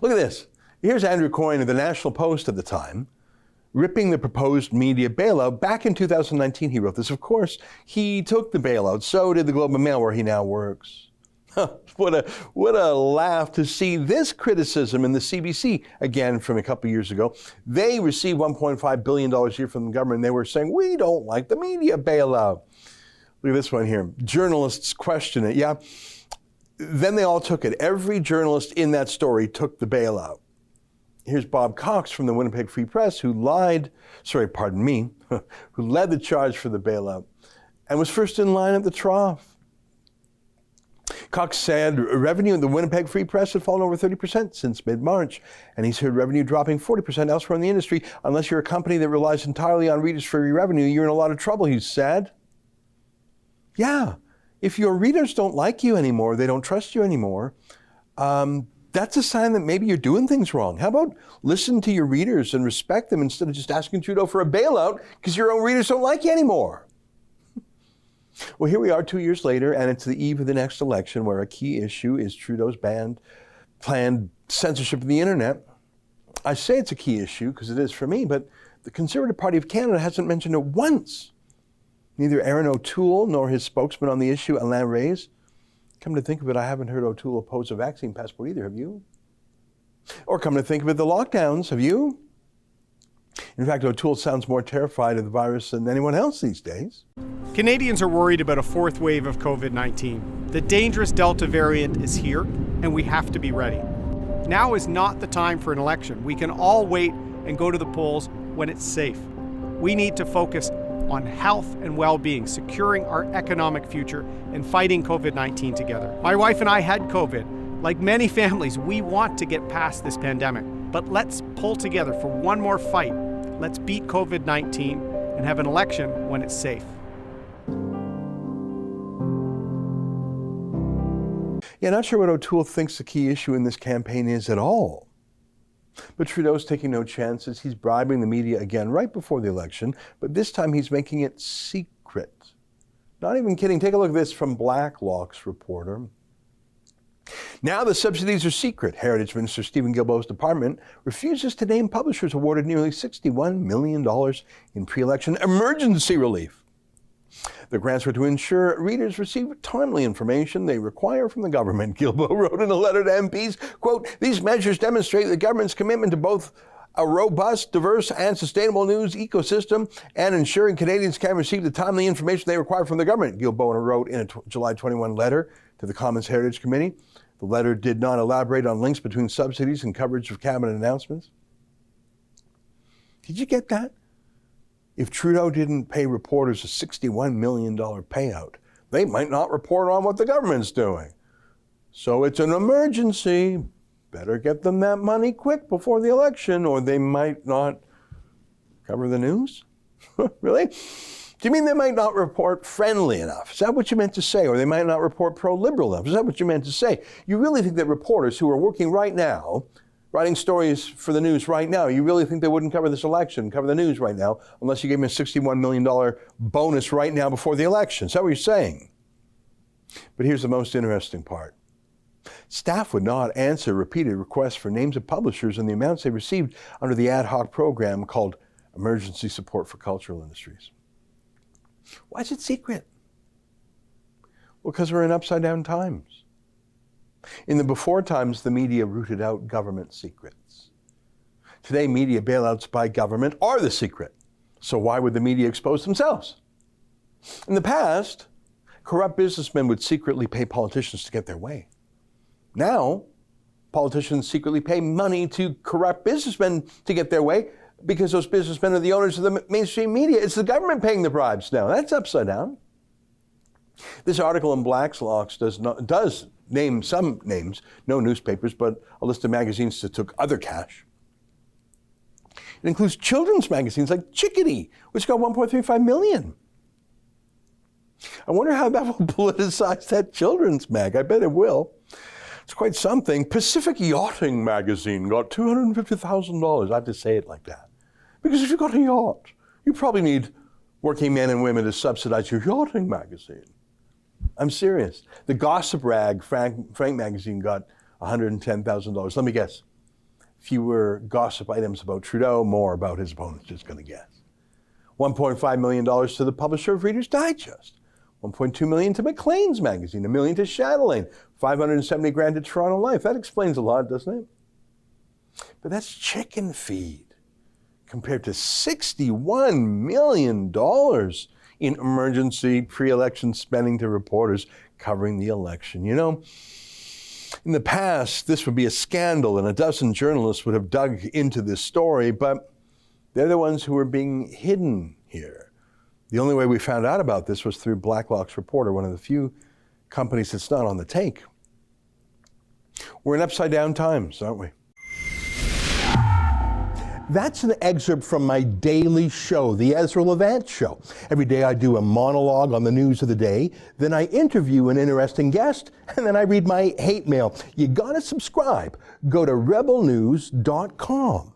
Look at this. Here's Andrew Coyne of the National Post at the time, ripping the proposed media bailout. Back in 2019, he wrote this. Of course, he took the bailout. So did the Globe and Mail, where he now works. What a laugh to see this criticism in the CBC, again, from a couple years ago. They received $1.5 billion a year from the government. They were saying, we don't like the media bailout. Look at this one here. Journalists question it. Yeah. Then they all took it. Every journalist in that story took the bailout. Here's Bob Cox from the Winnipeg Free Press, who led the charge for the bailout and was first in line at the trough. Cox said revenue in the Winnipeg Free Press had fallen over 30% since mid-March, and he's heard revenue dropping 40% elsewhere in the industry. Unless you're a company that relies entirely on readers for your revenue, you're in a lot of trouble, he said. Yeah, if your readers don't like you anymore, they don't trust you anymore, that's a sign that maybe you're doing things wrong. How about listen to your readers and respect them instead of just asking Trudeau for a bailout because your own readers don't like you anymore? Well, here we are 2 years later, and it's the eve of the next election where a key issue is Trudeau's planned censorship of the internet. I say it's a key issue because it is for me, but the Conservative Party of Canada hasn't mentioned it once. Neither Aaron O'Toole nor his spokesman on the issue, Alain Reyes. Come to think of it, I haven't heard O'Toole oppose a vaccine passport either, have you? Or come to think of it, the lockdowns, have you? In fact, O'Toole sounds more terrified of the virus than anyone else these days. Canadians are worried about a fourth wave of COVID-19. The dangerous Delta variant is here, and we have to be ready. Now is not the time for an election. We can all wait and go to the polls when it's safe. We need to focus on health and well-being, securing our economic future, and fighting COVID-19 together. My wife and I had COVID. Like many families, we want to get past this pandemic, but let's pull together for one more fight. Let's beat COVID-19 and have an election when it's safe. Yeah, not sure what O'Toole thinks the key issue in this campaign is at all. But Trudeau's taking no chances. He's bribing the media again right before the election, but this time he's making it secret. Not even kidding. Take a look at this from Blacklock's reporter. Now the subsidies are secret. Heritage Minister Stephen Guilbeault's department refuses to name publishers awarded nearly $61 million in pre-election emergency relief. The grants were to ensure readers receive timely information they require from the government. Guilbeault wrote in a letter to MPs, quote, "These measures demonstrate the government's commitment to both a robust, diverse, and sustainable news ecosystem and ensuring Canadians can receive the timely information they require from the government," Guilbeault wrote in a July 21 letter to the Commons Heritage Committee. The letter did not elaborate on links between subsidies and coverage of cabinet announcements. Did you get that? If Trudeau didn't pay reporters a $61 million payout, they might not report on what the government's doing. So it's an emergency. Better get them that money quick before the election, or they might not cover the news? Really? Do you mean they might not report friendly enough? Is that what you meant to say? Or they might not report pro-liberal enough? Is that what you meant to say? You really think that reporters who are working right now, writing stories for the news right now, you really think they wouldn't cover this election, cover the news right now, unless you gave them a $61 million bonus right now before the election? Is that what you're saying? But here's the most interesting part. Staff would not answer repeated requests for names of publishers and the amounts they received under the ad hoc program called Emergency Support for Cultural Industries. Why is it secret? Well, because we're in upside-down times. In the before times, the media rooted out government secrets. Today, media bailouts by government are the secret. So why would the media expose themselves? In the past, corrupt businessmen would secretly pay politicians to get their way. Now, politicians secretly pay money to corrupt businessmen to get their way because those businessmen are the owners of the mainstream media. It's the government paying the bribes now. That's upside down. This article in Blacklock does name some names, no newspapers, but a list of magazines that took other cash. It includes children's magazines like Chickadee, which got $1.35 million. I wonder how that will politicize that children's mag. I bet it will. It's quite something. Pacific Yachting Magazine got $250,000. I have to say it like that. Because if you've got a yacht, you probably need working men and women to subsidize your yachting magazine. I'm serious. The gossip rag, Frank magazine, got $110,000. Let me guess. Fewer gossip items about Trudeau, more about his opponents, just going to guess. $1.5 million to the publisher of Reader's Digest. $1.2 million to Maclean's magazine, $1 million to Chatelaine, $570,000 to Toronto Life. That explains a lot, doesn't it? But that's chicken feed compared to $61 million in emergency pre-election spending to reporters covering the election. You know, in the past, this would be a scandal and a dozen journalists would have dug into this story, but they're the ones who are being hidden here. The only way we found out about this was through Blacklock's reporter, one of the few companies that's not on the take. We're in upside down times, aren't we? That's an excerpt from my daily show, the Ezra Levant Show. Every day I do a monologue on the news of the day, then I interview an interesting guest, and then I read my hate mail. You gotta subscribe. Go to rebelnews.com.